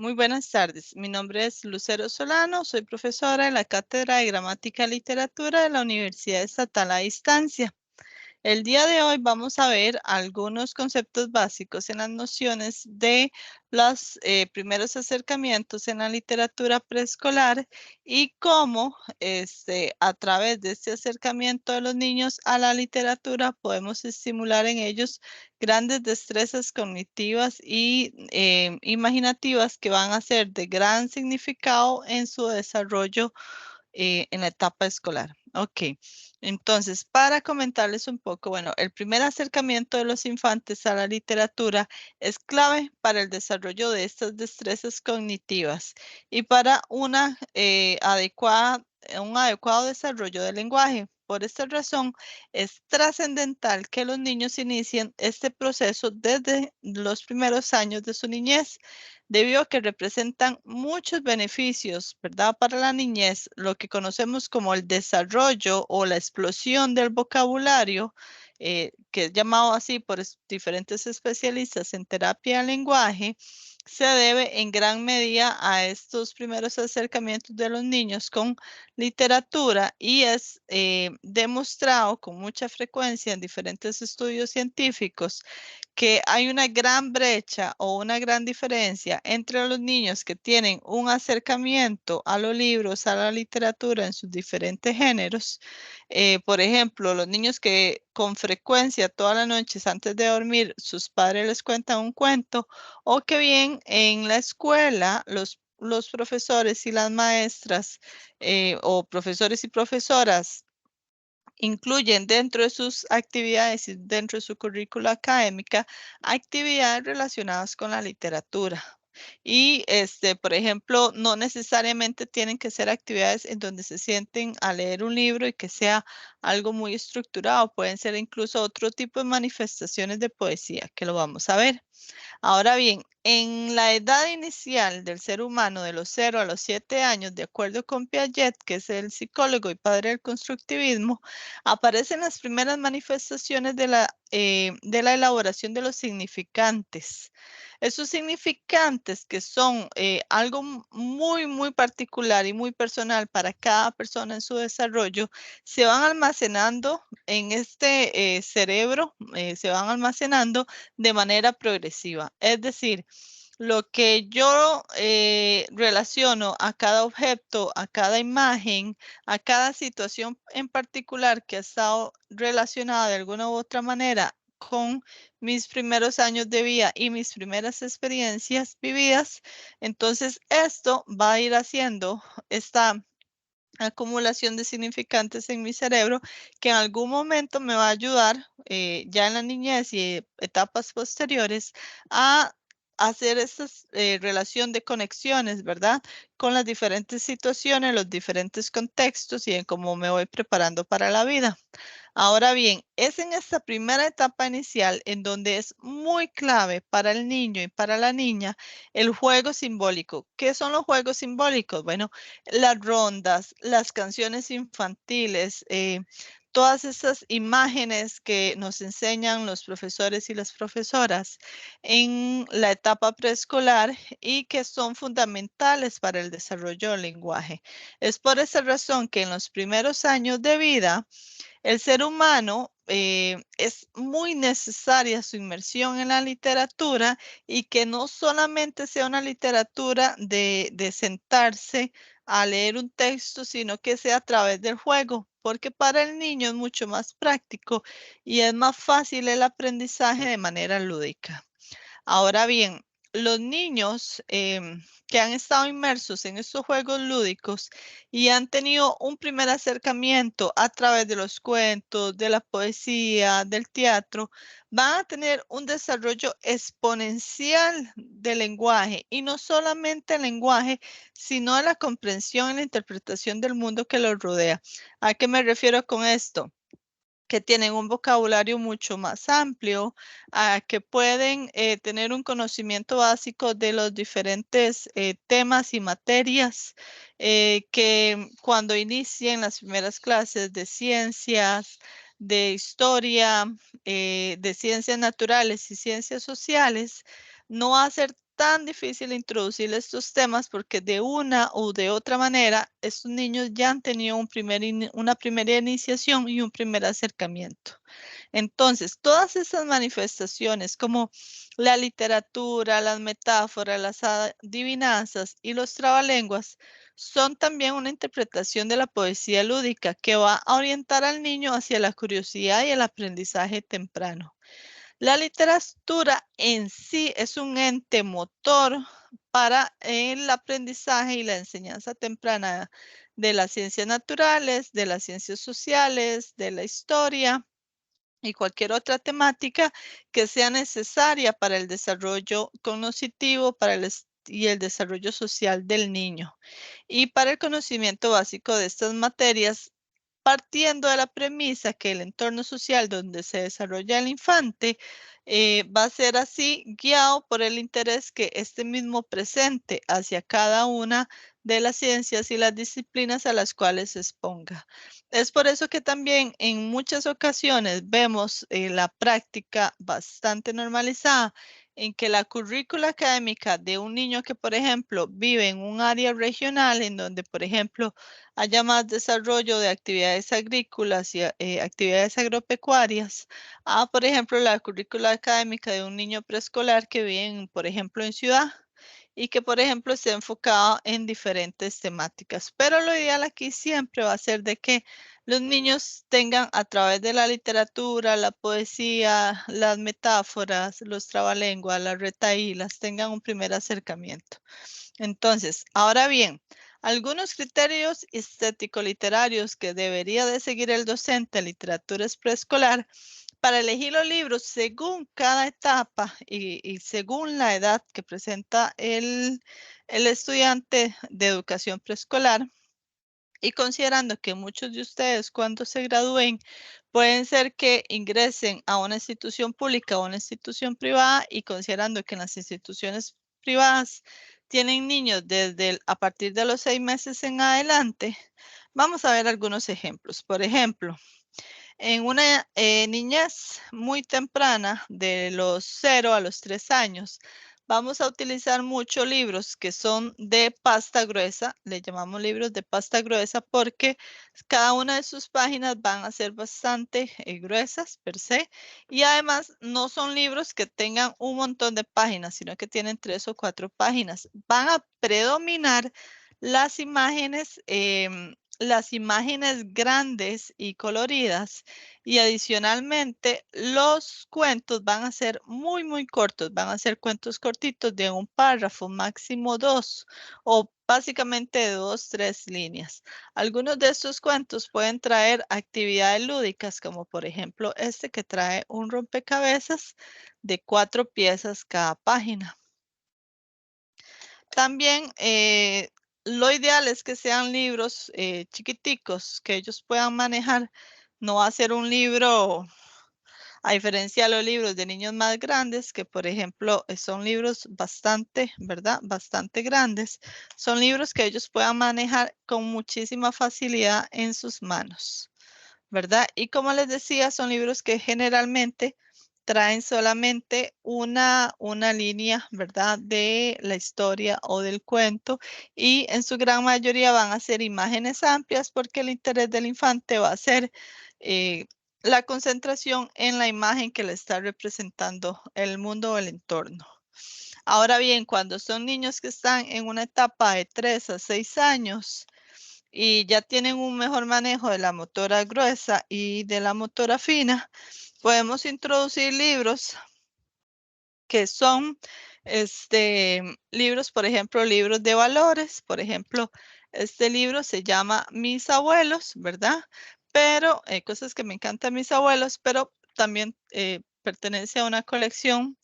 Muy buenas tardes. Mi nombre es Lucero Solano, soy profesora en la Cátedra de Gramática y Literatura de la Universidad Estatal a Distancia. El día de hoy vamos a ver algunos conceptos básicos en las nociones de los primeros acercamientos en la literatura preescolar y cómo a través de este acercamiento de los niños a la literatura podemos estimular en ellos grandes destrezas cognitivas y imaginativas que van a ser de gran significado en su desarrollo en la etapa escolar. Ok, entonces para comentarles un poco, bueno, el primer acercamiento de los infantes a la literatura es clave para el desarrollo de estas destrezas cognitivas y para un adecuado desarrollo del lenguaje. Por esta razón, es trascendental que los niños inicien este proceso desde los primeros años de su niñez, debido a que representan muchos beneficios, ¿verdad? Para la niñez, lo que conocemos como el desarrollo o la explosión del vocabulario, que es llamado así por diferentes especialistas en terapia del lenguaje, se debe en gran medida a estos primeros acercamientos de los niños con literatura y es demostrado con mucha frecuencia en diferentes estudios científicos que hay una gran brecha o una gran diferencia entre los niños que tienen un acercamiento a los libros, a la literatura en sus diferentes géneros. Por ejemplo, los niños que con frecuencia todas las noches antes de dormir sus padres les cuentan un cuento o que bien en la escuela los profesores y las maestras o profesores y profesoras incluyen dentro de sus actividades y dentro de su currícula académica actividades relacionadas con la literatura. Y, por ejemplo, no necesariamente tienen que ser actividades en donde se sienten a leer un libro y que sea algo muy estructurado. Pueden ser incluso otro tipo de manifestaciones de poesía, que lo vamos a ver. Ahora bien, en la edad inicial del ser humano, de los 0 a los 7 años, de acuerdo con Piaget, que es el psicólogo y padre del constructivismo, aparecen las primeras manifestaciones de la elaboración de los significantes. Esos significantes que son algo muy, muy particular y muy personal para cada persona en su desarrollo, se van almacenando en este cerebro, se van almacenando de manera progresiva. Es decir, lo que yo relaciono a cada objeto, a cada imagen, a cada situación en particular que ha estado relacionada de alguna u otra manera con mis primeros años de vida y mis primeras experiencias vividas, entonces esto va a ir haciendo esta acumulación de significantes en mi cerebro que en algún momento me va a ayudar ya en la niñez y etapas posteriores a hacer esta relación de conexiones, ¿verdad? Con las diferentes situaciones, los diferentes contextos y en cómo me voy preparando para la vida. Ahora bien, es en esta primera etapa inicial en donde es muy clave para el niño y para la niña el juego simbólico. ¿Qué son los juegos simbólicos? Bueno, las rondas, las canciones infantiles, todas esas imágenes que nos enseñan los profesores y las profesoras en la etapa preescolar y que son fundamentales para el desarrollo del lenguaje. Es por esa razón que en los primeros años de vida, el ser humano es muy necesaria su inmersión en la literatura y que no solamente sea una literatura de sentarse a leer un texto, sino que sea a través del juego, porque para el niño es mucho más práctico y es más fácil el aprendizaje de manera lúdica. Ahora bien, los niños que han estado inmersos en estos juegos lúdicos y han tenido un primer acercamiento a través de los cuentos, de la poesía, del teatro, van a tener un desarrollo exponencial del lenguaje y no solamente el lenguaje, sino a la comprensión y la interpretación del mundo que los rodea. ¿A qué me refiero con esto? Que tienen un vocabulario mucho más amplio, que pueden tener un conocimiento básico de los diferentes temas y materias que cuando inicien las primeras clases de ciencias, de historia, de ciencias naturales y ciencias sociales, no va a ser tan difícil introducir estos temas porque de una u de otra manera estos niños ya han tenido una primera iniciación y un primer acercamiento. Entonces, todas esas manifestaciones como la literatura, las metáforas, las adivinanzas y los trabalenguas son también una interpretación de la poesía lúdica que va a orientar al niño hacia la curiosidad y el aprendizaje temprano. La literatura en sí es un ente motor para el aprendizaje y la enseñanza temprana de las ciencias naturales, de las ciencias sociales, de la historia y cualquier otra temática que sea necesaria para el desarrollo cognitivo y el desarrollo social del niño. Y para el conocimiento básico de estas materias, partiendo de la premisa que el entorno social donde se desarrolla el infante va a ser así guiado por el interés que este mismo presente hacia cada una de las ciencias y las disciplinas a las cuales se exponga. Es por eso que también en muchas ocasiones vemos la práctica bastante normalizada en que la currícula académica de un niño que, por ejemplo, vive en un área regional en donde, por ejemplo, haya más desarrollo de actividades agrícolas y actividades agropecuarias, a, por ejemplo, la currícula académica de un niño preescolar que vive, por ejemplo, en ciudad y que, por ejemplo, esté enfocado en diferentes temáticas. Pero lo ideal aquí siempre va a ser de que los niños tengan a través de la literatura, la poesía, las metáforas, los trabalenguas, las retahílas, tengan un primer acercamiento. Entonces, ahora bien, algunos criterios estético-literarios que debería de seguir el docente de literatura preescolar para elegir los libros según cada etapa y según la edad que presenta el estudiante de educación preescolar, y considerando que muchos de ustedes cuando se gradúen pueden ser que ingresen a una institución pública o una institución privada y considerando que en las instituciones privadas tienen niños a partir de los 6 meses en adelante, vamos a ver algunos ejemplos. Por ejemplo, en una niñez muy temprana, de los 0 a los 3 años, vamos a utilizar muchos libros que son de pasta gruesa, le llamamos libros de pasta gruesa porque cada una de sus páginas van a ser bastante gruesas per se y además no son libros que tengan un montón de páginas, sino que tienen 3 o 4 páginas. Van a predominar las imágenes grandes y coloridas y adicionalmente los cuentos van a ser muy cortos, van a ser cuentos cortitos de un párrafo, máximo 2 o básicamente de 2, 3 líneas. Algunos de estos cuentos pueden traer actividades lúdicas como por ejemplo este que trae un rompecabezas de 4 piezas cada página. También lo ideal es que sean libros chiquiticos que ellos puedan manejar. No va a ser un libro, a diferencia de los libros de niños más grandes, que por ejemplo son libros bastante, ¿verdad? Bastante grandes. Son libros que ellos puedan manejar con muchísima facilidad en sus manos, ¿verdad? Y como les decía, son libros que generalmente traen solamente una línea, ¿verdad? De la historia o del cuento y en su gran mayoría van a ser imágenes amplias porque el interés del infante va a ser la concentración en la imagen que le está representando el mundo o el entorno. Ahora bien, cuando son niños que están en una etapa de 3 a 6 años, y ya tienen un mejor manejo de la motora gruesa y de la motora fina, podemos introducir libros que son libros, por ejemplo, libros de valores. Por ejemplo, este libro se llama Mis abuelos, ¿verdad? Pero cosas que me encantan mis abuelos, pero también pertenece a una colección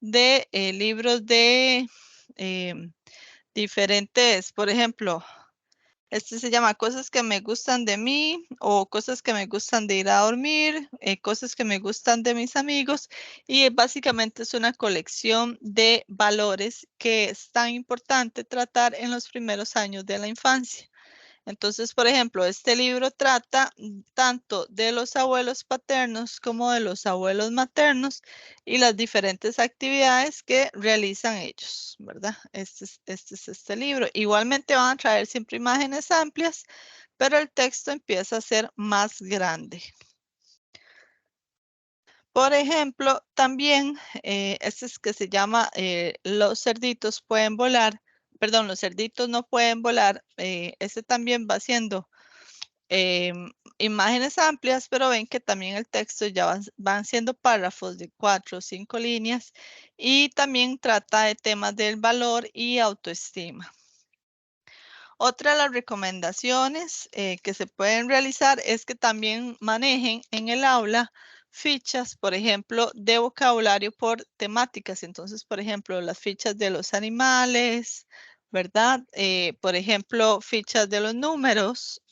de libros de diferentes, por ejemplo, este se llama Cosas que me gustan de mí o Cosas que me gustan de ir a dormir, Cosas que me gustan de mis amigos y básicamente es una colección de valores que es tan importante tratar en los primeros años de la infancia. Entonces, por ejemplo, este libro trata tanto de los abuelos paternos como de los abuelos maternos y las diferentes actividades que realizan ellos, ¿verdad? Este es este libro. Igualmente van a traer siempre imágenes amplias, pero el texto empieza a ser más grande. Por ejemplo, también este es que se llama Los cerditos pueden volar. Perdón, los cerditos no pueden volar. Este también va siendo imágenes amplias, pero ven que también el texto ya van siendo párrafos de 4 o 5 líneas y también trata de temas del valor y autoestima. Otra de las recomendaciones que se pueden realizar es que también manejen en el aula fichas, por ejemplo, de vocabulario por temáticas. Entonces, por ejemplo, las fichas de los animales, ¿verdad? Por ejemplo, fichas de los números,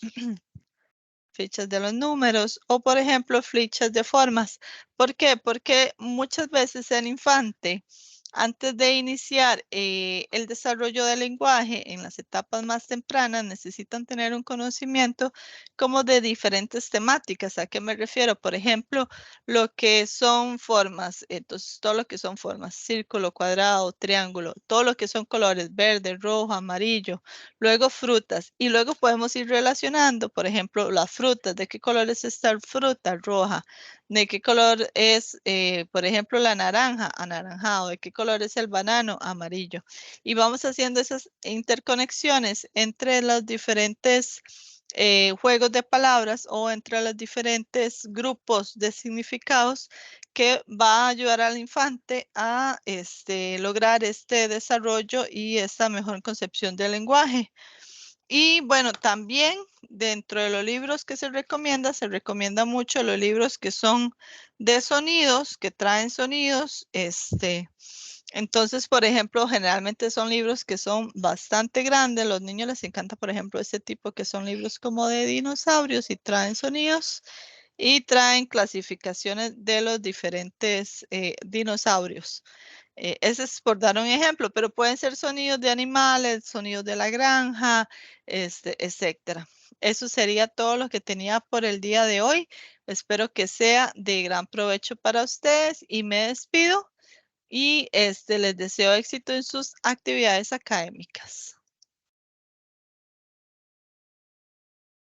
fichas de los números o, por ejemplo, fichas de formas. ¿Por qué? Porque muchas veces el infante, antes de iniciar el desarrollo del lenguaje en las etapas más tempranas, necesitan tener un conocimiento como de diferentes temáticas. ¿A qué me refiero? Por ejemplo, lo que son formas, entonces todo lo que son formas, círculo, cuadrado, triángulo, todo lo que son colores, verde, rojo, amarillo, luego frutas y luego podemos ir relacionando, por ejemplo, las frutas, de qué color es esta fruta roja, de qué color es, por ejemplo, la naranja, anaranjado, de qué color es el banano, amarillo. Y vamos haciendo esas interconexiones entre los diferentes juegos de palabras o entre los diferentes grupos de significados que va a ayudar al infante a lograr este desarrollo y esta mejor concepción del lenguaje. Y bueno, también dentro de los libros que se recomienda mucho los libros que son de sonidos, que traen sonidos. Entonces, por ejemplo, generalmente son libros que son bastante grandes. Los niños les encanta, por ejemplo, este tipo que son libros como de dinosaurios y traen sonidos y traen clasificaciones de los diferentes dinosaurios. Ese es por dar un ejemplo, pero pueden ser sonidos de animales, sonidos de la granja, etcétera. Eso sería todo lo que tenía por el día de hoy. Espero que sea de gran provecho para ustedes y me despido y les deseo éxito en sus actividades académicas.